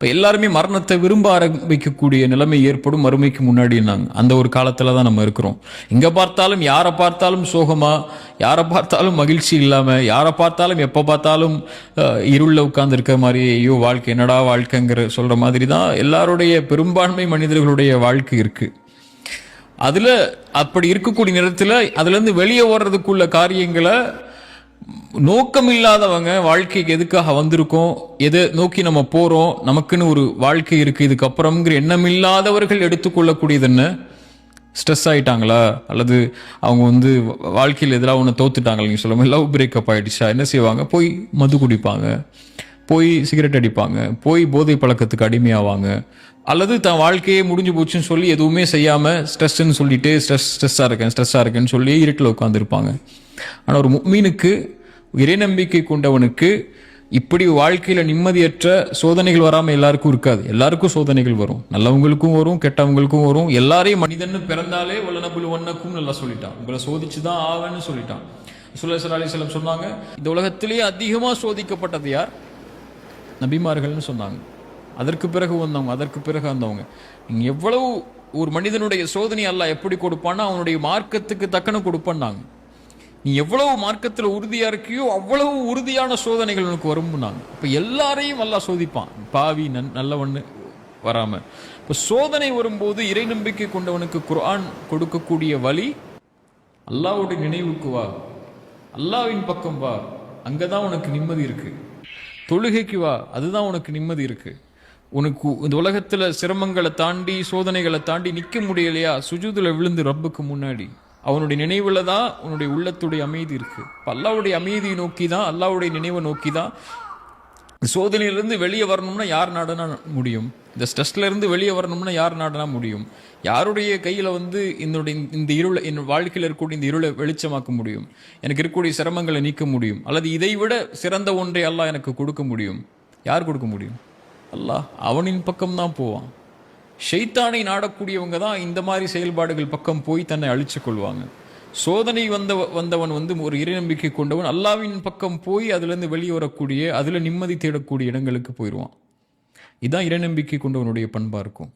இப்போ எல்லாருமே மரணத்தை விரும்ப ஆரம்பிக்கக்கூடிய நிலைமை ஏற்படும் மறுமைக்கு முன்னாடினாங்க. அந்த ஒரு காலத்தில் தான் நம்ம இருக்கிறோம். எங்கே பார்த்தாலும் யாரை பார்த்தாலும் சோகமாக, யாரை பார்த்தாலும் மகிழ்ச்சி இல்லாமல், யாரை பார்த்தாலும் எப்போ பார்த்தாலும் இருளில் உட்கார்ந்து இருக்கிற மாதிரி, ஐயோ வாழ்க்கை என்னடா வாழ்க்கைங்கிற சொல்கிற மாதிரி தான் எல்லாருடைய பெரும்பான்மை மனிதர்களுடைய வாழ்க்கை இருக்குது. அதில் அப்படி இருக்கக்கூடிய நேரத்தில் அதுலேருந்து வெளியே ஓடுறதுக்குள்ள காரியங்களை நோக்கம் இல்லாதவங்க, வாழ்க்கைக்கு எதுக்காக வந்திருக்கோம், எதை நோக்கி நம்ம போகிறோம், நமக்குன்னு ஒரு வாழ்க்கை இருக்குது இதுக்கப்புறம்ங்கிற எண்ணம் இல்லாதவர்கள் எடுத்துக்கொள்ளக்கூடியது என்ன, ஸ்ட்ரெஸ் ஆகிட்டாங்களா, அல்லது அவங்க வாழ்க்கையில் எதிராக ஒன்று தோத்துட்டாங்களா, நீங்கள் சொல்லுங்கள் லவ் பிரேக்கப் ஆகிடுச்சா, என்ன செய்வாங்க, போய் மது குடிப்பாங்க, போய் சிகரெட் அடிப்பாங்க, போய் போதை பழக்கத்துக்கு அடிமையாவாங்க, அல்லது தன் வாழ்க்கையே முடிஞ்சு போச்சுன்னு சொல்லி எதுவுமே செய்யாமல் ஸ்ட்ரெஸ்ன்னு சொல்லிட்டு ஸ்ட்ரெஸ்ஸாக இருக்கேன்னு சொல்லி இருட்டில் உட்காந்துருப்பாங்க. ஆனால் ஒரு முஃமினுக்கு, இறைநம்பிக்கை கொண்டவனுக்கு இப்படி வாழ்க்கையில் நிம்மதியற்ற சோதனைகள் வராமல் எல்லாருக்கும் இருக்காது. எல்லாருக்கும் சோதனைகள் வரும், நல்லவங்களுக்கும் வரும், கெட்டவங்களுக்கும் வரும். எல்லாரையும் மனிதன்னு பிறந்தாலே வல்லனபுல் ஒன்னக்கும் நல்லா சொல்லிட்டான், உங்களை சோதிச்சு தான் ஆவேன்னு சொல்லிட்டான். ஸல்லல்லாஹு அலைஹி வஸல்லம் சொன்னாங்க, இந்த உலகத்திலேயே அதிகமாக சோதிக்கப்பட்டது யார், நபிமார்கள்னு சொன்னாங்க. அதற்கு பிறகு வந்தவங்க. நீங்கள் எவ்வளவு ஒரு மனிதனுடைய சோதனை அல்லாஹ் எப்படி கொடுப்பான்னா அவனுடைய மார்க்கத்துக்கு தக்கன கொடுப்பான்னாங்க. நீ எவ்வளவு மார்க்கத்தில் உறுதியா இருக்கியோ அவ்வளவு உறுதியான சோதனைகள் உனக்கு வரும்னாங்க. இப்போ எல்லாரையும் அல்லாஹ் சோதிப்பான், பாவி நல்லவன்னு வராம. இப்போ சோதனை வரும்போது இறை நம்பிக்கை கொண்டவனுக்கு குர்ஆன் கொடுக்கக்கூடிய வழி, அல்லாஹ்வுடைய நினைவுக்கு வா, அல்லாஹ்வின் பக்கம் வா, அங்கதான் உனக்கு நிம்மதி இருக்கு. தொழுகைக்கு வா, அதுதான் உனக்கு நிம்மதி இருக்கு. உனக்கு இந்த உலகத்துல சிரமங்களை தாண்டி சோதனைகளை தாண்டி நிற்க முடியலையா, சுஜூதுல விழுந்து ரப்புக்கு முன்னாடி அவனுடைய நினைவுல தான் உன்னுடைய உள்ளத்துடைய அமைதி இருக்கு. அல்லாஹ்வுடைய அமைதியை நோக்கி தான், அல்லாஹ்வுடைய நினைவை நோக்கி தான். சோதனையிலிருந்து வெளியே வரணும்னா யார் நாடனா முடியும், இந்த ஸ்ட்ரெஸ்ல இருந்து வெளியே வரணும்னா யார் நாடனா முடியும், யாருடைய கையில இந்த இருளை, என் வாழ்க்கையில் இருக்கக்கூடிய இந்த இருளை வெளிச்சமாக்க முடியும், எனக்கு இருக்கக்கூடிய சிரமங்களை நீக்க முடியும், அல்லது இதை விட சிறந்த ஒன்றை அல்லாஹ் எனக்கு கொடுக்க முடியும். யார் கொடுக்க முடியும்? அல்லாஹ். அவனின் பக்கம் தான் போவான். ஷைத்தானை நாடக்கூடியவங்க தான் இந்த மாதிரி செயல்பாடுகள் பக்கம் போய் தன்னை அழிச்சு கொள்வாங்க. சோதனை வந்தவன் ஒரு இறைநம்பிக்கை கொண்டவன் அல்லாஹ்வின் பக்கம் போய் அதுலேருந்து வெளியே வரக்கூடிய, அதில் நிம்மதி தேடக்கூடிய இடங்களுக்கு போயிடுவான். இதுதான் இறைநம்பிக்கை கொண்டவனுடைய பண்பா இருக்கும்.